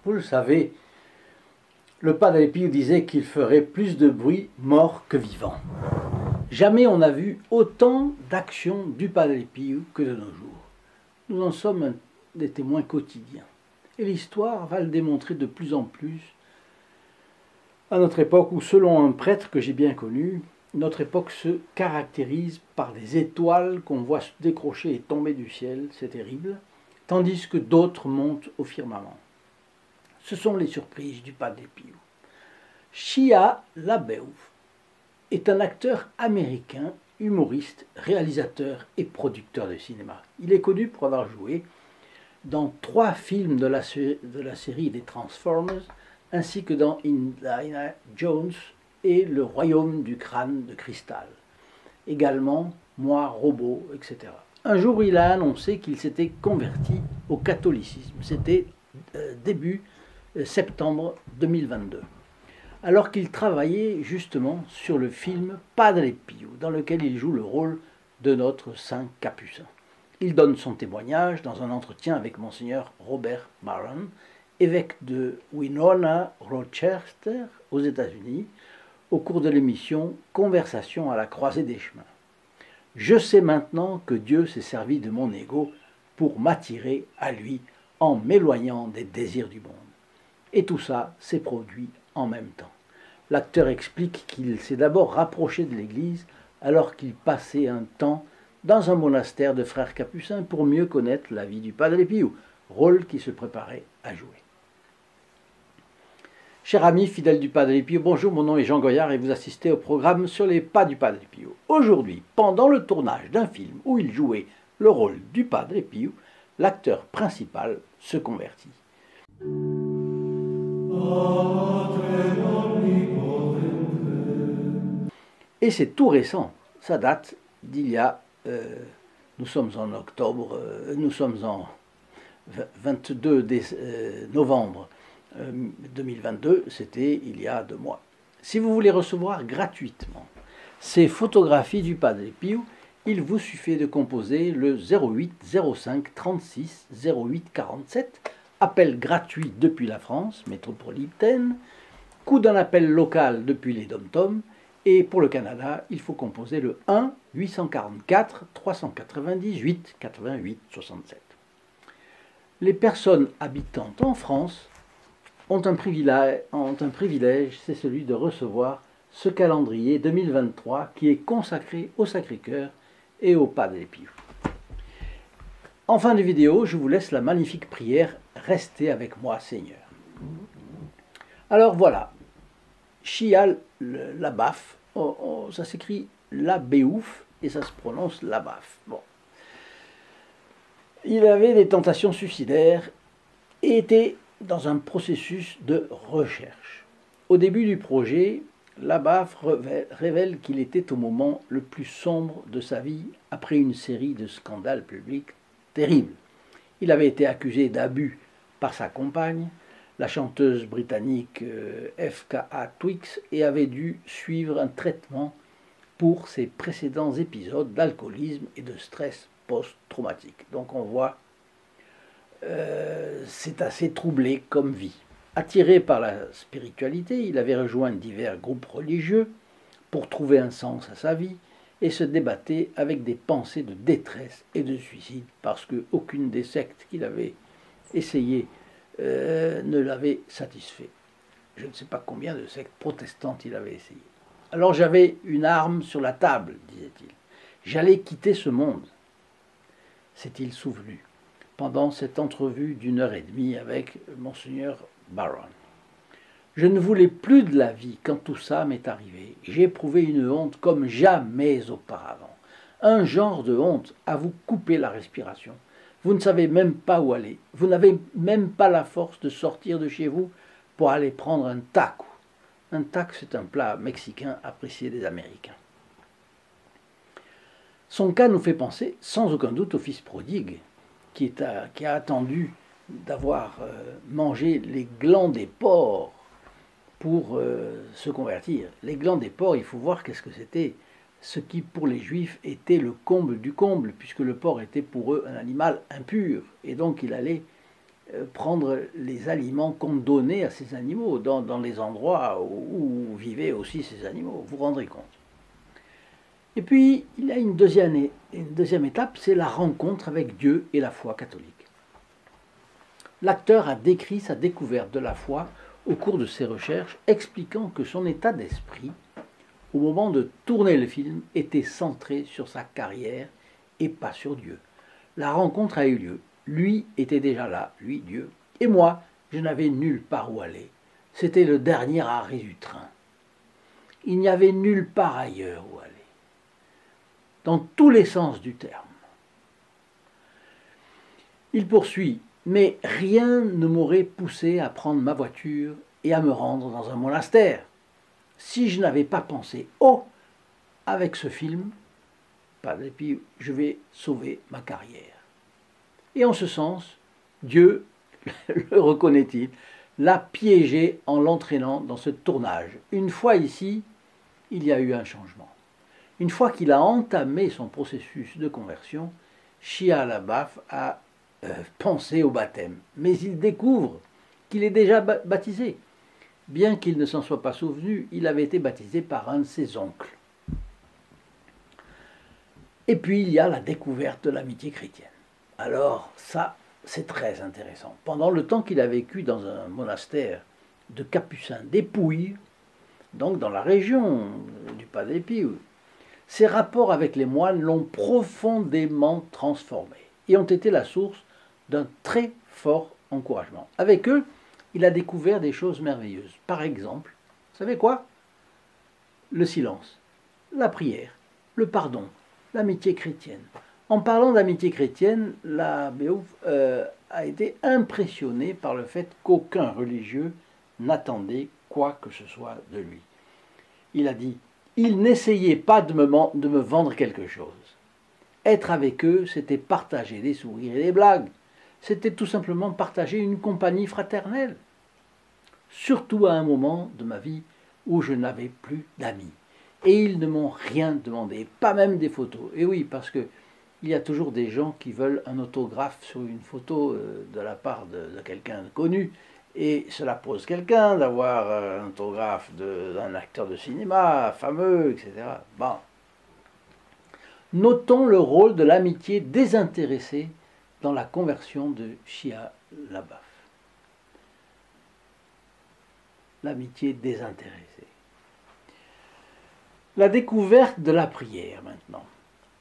Vous le savez, le Padre Pio disait qu'il ferait plus de bruit mort que vivant. Jamais on n'a vu autant d'actions du Padre Pio que de nos jours. Nous en sommes des témoins quotidiens. Et l'histoire va le démontrer de plus en plus à notre époque où, selon un prêtre que j'ai bien connu, notre époque se caractérise par des étoiles qu'on voit se décrocher et tomber du ciel, c'est terrible, tandis que d'autres montent au firmament. Ce sont les surprises du Padre Pio. Shia LaBeouf est un acteur américain, humoriste, réalisateur et producteur de cinéma. Il est connu pour avoir joué dans 3 films de la série des Transformers, ainsi que dans Indiana Jones et Le Royaume du crâne de cristal. Également Moi, Robot, etc. Un jour, il a annoncé qu'il s'était converti au catholicisme. C'était début septembre 2022. Alors qu'il travaillait justement sur le film Padre Pio, dans lequel il joue le rôle de notre saint capucin. Il donne son témoignage dans un entretien avec Monseigneur Robert Barron, évêque de Winona, Rochester, aux États-Unis, au cours de l'émission Conversation à la croisée des chemins. Je sais maintenant que Dieu s'est servi de mon ego pour m'attirer à lui en m'éloignant des désirs du monde. Et tout ça s'est produit en même temps. L'acteur explique qu'il s'est d'abord rapproché de l'Église alors qu'il passait un temps dans un monastère de frères capucins pour mieux connaître la vie du Padre Pio, rôle qu'il se préparait à jouer. Chers amis fidèles du Padre Pio, bonjour, mon nom est Jean Goyard et vous assistez au programme sur les pas du Padre Pio. Aujourd'hui, pendant le tournage d'un film où il jouait le rôle du Padre Pio, l'acteur principal se convertit. Et c'est tout récent, ça date d'il y a, nous sommes en octobre, nous sommes en 22 novembre 2022, c'était il y a 2 mois. Si vous voulez recevoir gratuitement ces photographies du Padre Pio, il vous suffit de composer le 08 05 36 08 47, appel gratuit depuis la France métropolitaine, coût d'un appel local depuis les dom-toms, et pour le Canada, il faut composer le 1 844 398 88 67. Les personnes habitant en France ont un privilège, c'est celui de recevoir ce calendrier 2023 qui est consacré au Sacré-Cœur et au Padre Pio. En fin de vidéo, je vous laisse la magnifique prière « Restez avec moi, Seigneur ». Alors voilà, Shia LaBeouf, ça s'écrit LaBeouf et ça se prononce LaBeouf. Bon. Il avait des tentations suicidaires et était dans un processus de recherche. Au début du projet, LaBeouf révèle qu'il était au moment le plus sombre de sa vie après une série de scandales publics terribles. Il avait été accusé d'abus par sa compagne, la chanteuse britannique FKA Twigs, et avait dû suivre un traitement pour ses précédents épisodes d'alcoolisme et de stress post-traumatique. Donc on voit, c'est assez troublé comme vie. Attiré par la spiritualité, il avait rejoint divers groupes religieux pour trouver un sens à sa vie et se débattait avec des pensées de détresse et de suicide parce qu'aucune des sectes qu'il avait essayé ne l'avait satisfait. Je ne sais pas combien de sectes protestantes il avait essayé. Alors j'avais une arme sur la table, disait-il. J'allais quitter ce monde, s'est-il souvenu, pendant cette entrevue d'1h30 avec Monseigneur Barron. Je ne voulais plus de la vie quand tout ça m'est arrivé. J'ai éprouvé une honte comme jamais auparavant. Un genre de honte à vous couper la respiration. Vous ne savez même pas où aller. Vous n'avez même pas la force de sortir de chez vous pour aller prendre un taco. Un taco, c'est un plat mexicain apprécié des Américains. Son cas nous fait penser sans aucun doute au fils prodigue qui a attendu d'avoir mangé les glands des porcs pour se convertir. Les glands des porcs, il faut voir qu'est-ce que c'était. Ce qui, pour les Juifs, était le comble du comble, puisque le porc était pour eux un animal impur. Et donc, il allait prendre les aliments qu'on donnait à ces animaux, dans les endroits où vivaient aussi ces animaux, vous vous rendrez compte. Et puis, il y a une deuxième étape, c'est la rencontre avec Dieu et la foi catholique. L'acteur a décrit sa découverte de la foi au cours de ses recherches, expliquant que son état d'esprit, au moment de tourner le film, était centré sur sa carrière et pas sur Dieu. La rencontre a eu lieu. Lui était déjà là, lui, Dieu. Et moi, je n'avais nulle part où aller. C'était le dernier arrêt du train. Il n'y avait nulle part ailleurs où aller. Dans tous les sens du terme. Il poursuit, mais rien ne m'aurait poussé à prendre ma voiture et à me rendre dans un monastère. Si je n'avais pas pensé, oh, avec ce film, et puis je vais sauver ma carrière. Et en ce sens, Dieu, le reconnaît-il, l'a piégé en l'entraînant dans ce tournage. Une fois ici, il y a eu un changement. Une fois qu'il a entamé son processus de conversion, Shia LaBeouf a pensé au baptême. Mais il découvre qu'il est déjà baptisé. Bien qu'il ne s'en soit pas souvenu, il avait été baptisé par un de ses oncles. Et puis il y a la découverte de l'amitié chrétienne. Alors ça, c'est très intéressant. Pendant le temps qu'il a vécu dans un monastère de capucins d'Épouilles, donc dans la région du Pas-des-Pious, ses rapports avec les moines l'ont profondément transformé et ont été la source d'un très fort encouragement. Avec eux, il a découvert des choses merveilleuses. Par exemple, vous savez quoi? Le silence, la prière, le pardon, l'amitié chrétienne. En parlant d'amitié chrétienne, LaBeouf a été impressionné par le fait qu'aucun religieux n'attendait quoi que ce soit de lui. Il a dit: ils n'essayaient pas de me vendre quelque chose. Être avec eux, c'était partager des sourires et des blagues. C'était tout simplement partager une compagnie fraternelle. Surtout à un moment de ma vie où je n'avais plus d'amis. Et ils ne m'ont rien demandé, pas même des photos. Et oui, parce que il y a toujours des gens qui veulent un autographe sur une photo de la part de quelqu'un de connu. Et cela pose quelqu'un d'avoir un autographe d'un acteur de cinéma fameux, etc. Bon. Notons le rôle de l'amitié désintéressée dans la conversion de Shia LaBeouf. L'amitié désintéressée. La découverte de la prière maintenant.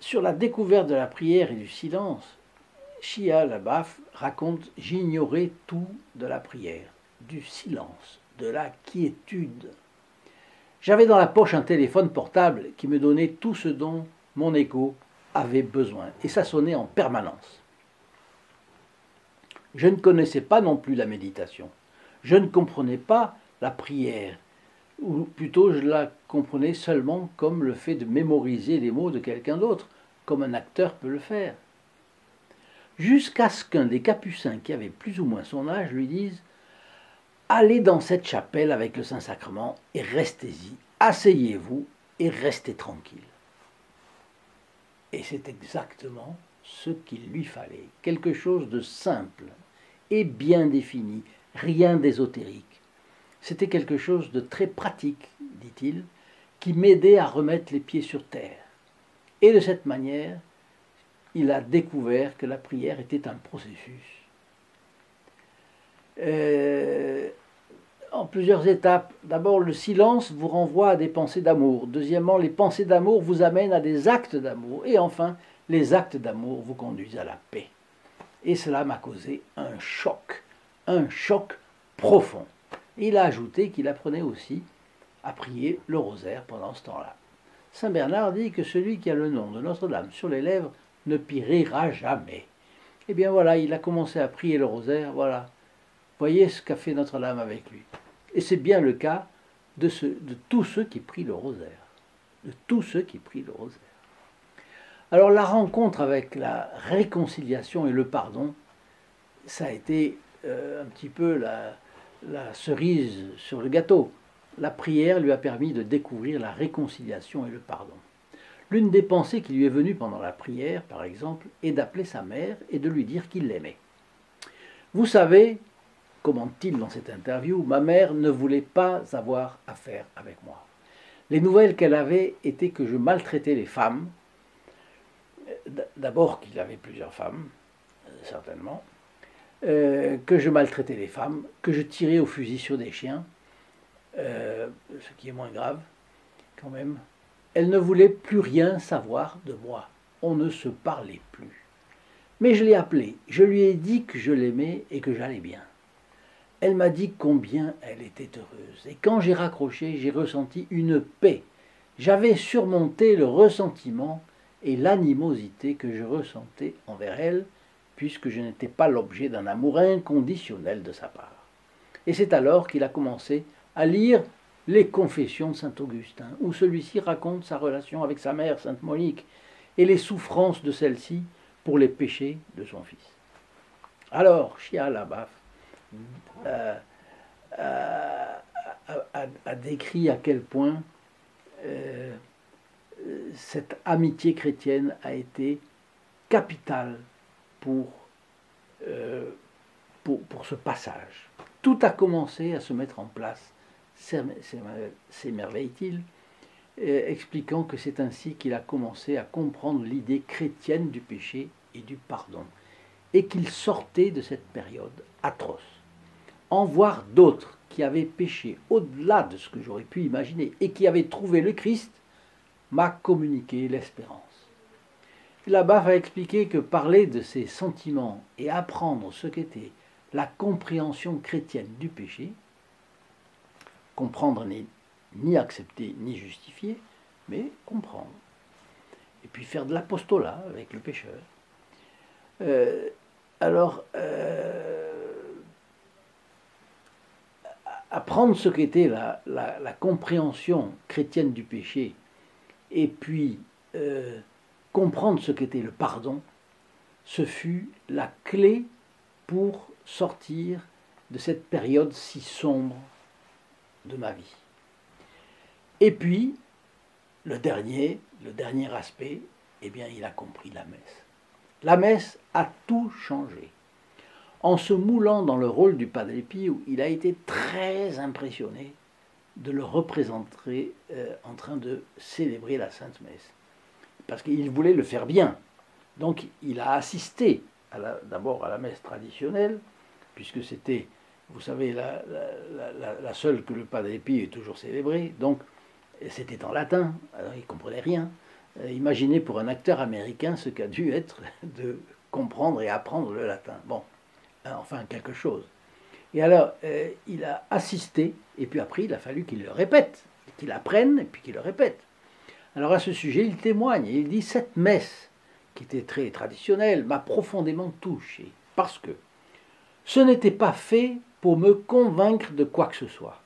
Sur la découverte de la prière et du silence, Shia LaBeouf raconte: j'ignorais tout de la prière, du silence, de la quiétude. J'avais dans la poche un téléphone portable qui me donnait tout ce dont mon ego avait besoin, et ça sonnait en permanence. Je ne connaissais pas non plus la méditation. Je ne comprenais pas la prière, ou plutôt je la comprenais seulement comme le fait de mémoriser les mots de quelqu'un d'autre, comme un acteur peut le faire. Jusqu'à ce qu'un des capucins qui avait plus ou moins son âge lui dise: allez dans cette chapelle avec le Saint-Sacrement et restez-y, asseyez-vous et restez tranquille. Et c'est exactement ce qu'il lui fallait, quelque chose de simple et bien défini, rien d'ésotérique. C'était quelque chose de très pratique, dit-il, qui m'aidait à remettre les pieds sur terre. Et de cette manière, il a découvert que la prière était un processus. En plusieurs étapes. D'abord, le silence vous renvoie à des pensées d'amour. Deuxièmement, les pensées d'amour vous amènent à des actes d'amour. Et enfin, les actes d'amour vous conduisent à la paix. Et cela m'a causé un choc profond. Et il a ajouté qu'il apprenait aussi à prier le rosaire pendant ce temps-là. Saint Bernard dit que celui qui a le nom de Notre-Dame sur les lèvres ne périra jamais. Eh bien voilà, il a commencé à prier le rosaire, voilà. Voyez ce qu'a fait Notre-Dame avec lui. Et c'est bien le cas de tous ceux qui prient le rosaire. De tous ceux qui prient le rosaire. Alors la rencontre avec la réconciliation et le pardon, ça a été un petit peu la cerise sur le gâteau. La prière lui a permis de découvrir la réconciliation et le pardon. L'une des pensées qui lui est venue pendant la prière, par exemple, est d'appeler sa mère et de lui dire qu'il l'aimait. Vous savez, commente-t-il dans cette interview, ma mère ne voulait pas avoir affaire avec moi. Les nouvelles qu'elle avait étaient que je maltraitais les femmes, d'abord qu'il avait plusieurs femmes, certainement, que je maltraitais les femmes, que je tirais au fusil sur des chiens, ce qui est moins grave quand même. Elle ne voulait plus rien savoir de moi. On ne se parlait plus. Mais je l'ai appelée, je lui ai dit que je l'aimais et que j'allais bien. Elle m'a dit combien elle était heureuse. Et quand j'ai raccroché, j'ai ressenti une paix. J'avais surmonté le ressentiment et l'animosité que je ressentais envers elle, puisque je n'étais pas l'objet d'un amour inconditionnel de sa part. Et c'est alors qu'il a commencé à lire les Confessions de saint Augustin, où celui-ci raconte sa relation avec sa mère, sainte Monique, et les souffrances de celle-ci pour les péchés de son fils. Alors, Shia LaBeouf a décrit à quel point cette amitié chrétienne a été capitale pour ce passage. Tout a commencé à se mettre en place, s'émerveille-t-il, expliquant que c'est ainsi qu'il a commencé à comprendre l'idée chrétienne du péché et du pardon, et qu'il sortait de cette période atroce. En voir d'autres qui avaient péché au-delà de ce que j'aurais pu imaginer et qui avaient trouvé le Christ m'a communiqué l'espérance. LaBeouf a expliqué que parler de ses sentiments et apprendre ce qu'était la compréhension chrétienne du péché, comprendre n'est ni accepter ni justifier, mais comprendre. Et puis faire de l'apostolat avec le pécheur. Apprendre ce qu'était la compréhension chrétienne du péché et puis comprendre ce qu'était le pardon, ce fut la clé pour sortir de cette période si sombre de ma vie. Et puis, le dernier aspect, eh bien, il a compris la messe. La messe a tout changé. En se moulant dans le rôle du Padre Pio, il a été très impressionné de le représenter en train de célébrer la Sainte Messe. Parce qu'il voulait le faire bien. Donc il a assisté d'abord à la messe traditionnelle, puisque c'était, vous savez, la seule que le Padre Pio ait toujours célébrée. Donc c'était en latin, alors il ne comprenait rien. Imaginez pour un acteur américain ce qu'a dû être de comprendre et apprendre le latin. Bon, enfin quelque chose. Et alors, il a assisté, et puis après, il a fallu qu'il le répète, qu'il apprenne, et puis qu'il le répète. Alors à ce sujet, il témoigne, et il dit « Cette messe, qui était très traditionnelle, m'a profondément touché, parce que ce n'était pas fait pour me convaincre de quoi que ce soit.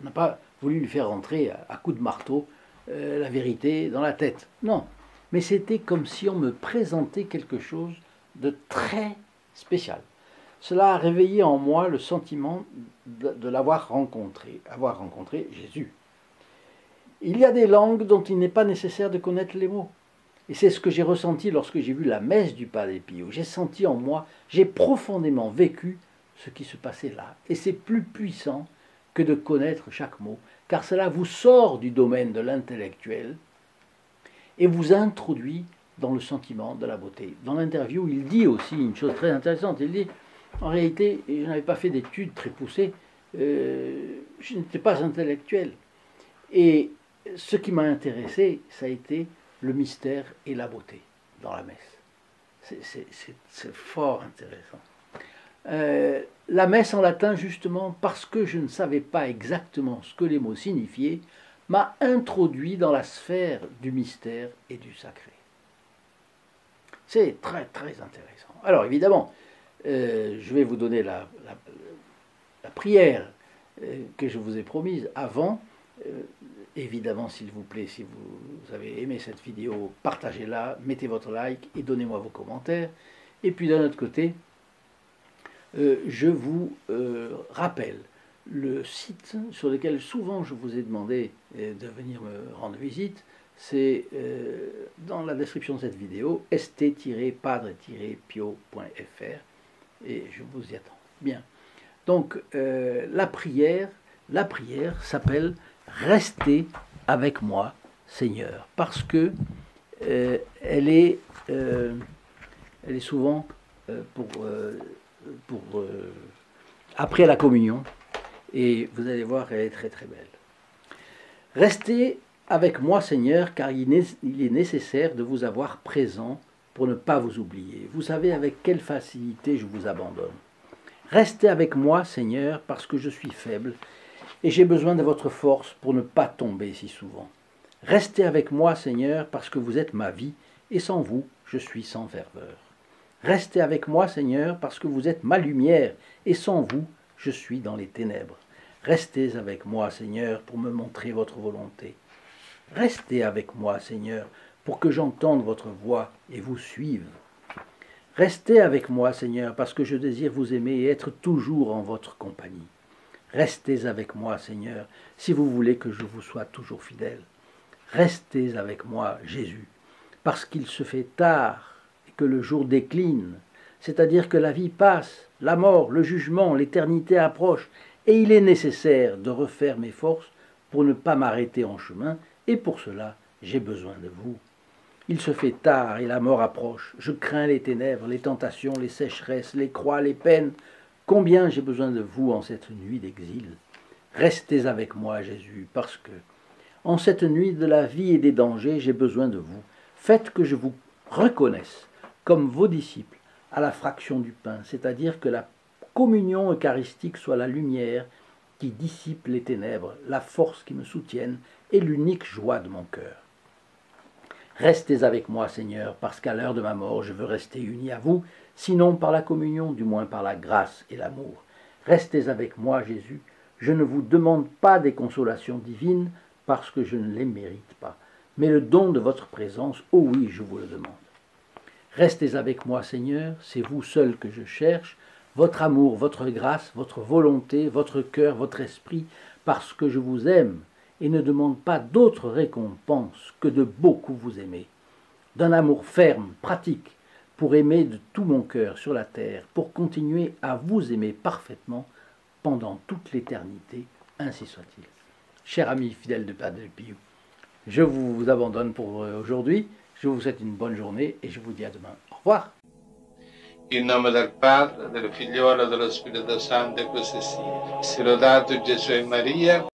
On n'a pas voulu lui faire rentrer à coups de marteau la vérité dans la tête. Non, mais c'était comme si on me présentait quelque chose de très spécial. Cela a réveillé en moi le sentiment de l'avoir rencontré, avoir rencontré Jésus. Il y a des langues dont il n'est pas nécessaire de connaître les mots. Et c'est ce que j'ai ressenti lorsque j'ai vu la messe du Padre Pio. J'ai senti en moi, j'ai profondément vécu ce qui se passait là. Et c'est plus puissant que de connaître chaque mot, car cela vous sort du domaine de l'intellectuel et vous introduit dans le sentiment de la beauté. Dans l'interview, il dit aussi une chose très intéressante. Il dit, en réalité, je n'avais pas fait d'études très poussées, je n'étais pas intellectuel. Et ce qui m'a intéressé, ça a été le mystère et la beauté dans la messe. C'est fort intéressant. La messe en latin, justement, parce que je ne savais pas exactement ce que les mots signifiaient, m'a introduit dans la sphère du mystère et du sacré. C'est très, très intéressant. Alors, évidemment, je vais vous donner la prière que je vous ai promise avant. Évidemment, s'il vous plaît, si vous avez aimé cette vidéo, partagez-la, mettez votre like et donnez-moi vos commentaires. Et puis, d'un autre côté, je vous rappelle le site sur lequel souvent je vous ai demandé de venir me rendre visite. C'est dans la description de cette vidéo, st-padre-pio.fr. et je vous y attends. Bien. Donc, la prière s'appelle « Restez avec moi, Seigneur », parce que elle est souvent après la communion, et vous allez voir, elle est très très belle. Restez avec moi, Seigneur, car il est nécessaire de vous avoir présent pour ne pas vous oublier. Vous savez avec quelle facilité je vous abandonne. Restez avec moi, Seigneur, parce que je suis faible et j'ai besoin de votre force pour ne pas tomber si souvent. Restez avec moi, Seigneur, parce que vous êtes ma vie et sans vous, je suis sans ferveur. Restez avec moi, Seigneur, parce que vous êtes ma lumière et sans vous, je suis dans les ténèbres. Restez avec moi, Seigneur, pour me montrer votre volonté. Restez avec moi, Seigneur, pour que j'entende votre voix et vous suive. Restez avec moi, Seigneur, parce que je désire vous aimer et être toujours en votre compagnie. Restez avec moi, Seigneur, si vous voulez que je vous sois toujours fidèle. Restez avec moi, Jésus, parce qu'il se fait tard et que le jour décline, c'est-à-dire que la vie passe, la mort, le jugement, l'éternité approche, et il est nécessaire de refaire mes forces pour ne pas m'arrêter en chemin, et pour cela, j'ai besoin de vous. Il se fait tard et la mort approche. Je crains les ténèbres, les tentations, les sécheresses, les croix, les peines. Combien j'ai besoin de vous en cette nuit d'exil. Restez avec moi, Jésus, parce que, en cette nuit de la vie et des dangers, j'ai besoin de vous. Faites que je vous reconnaisse comme vos disciples à la fraction du pain, c'est-à-dire que la communion eucharistique soit la lumière qui dissipe les ténèbres, la force qui me soutienne et l'unique joie de mon cœur. Restez avec moi, Seigneur, parce qu'à l'heure de ma mort, je veux rester uni à vous, sinon par la communion, du moins par la grâce et l'amour. Restez avec moi, Jésus, je ne vous demande pas des consolations divines, parce que je ne les mérite pas, mais le don de votre présence, oh oui, je vous le demande. Restez avec moi, Seigneur, c'est vous seul que je cherche, votre amour, votre grâce, votre volonté, votre cœur, votre esprit, parce que je vous aime, et ne demande pas d'autre récompense que de beaucoup vous aimer, d'un amour ferme, pratique, pour aimer de tout mon cœur sur la terre, pour continuer à vous aimer parfaitement pendant toute l'éternité, ainsi soit-il. Chers amis fidèles de Padre Pio, je vous abandonne pour aujourd'hui, je vous souhaite une bonne journée et je vous dis à demain. Au revoir. In nome del Padre, del Figliolo e dello Spirito Santo, e così sia. Sia lodato Gesù e Maria.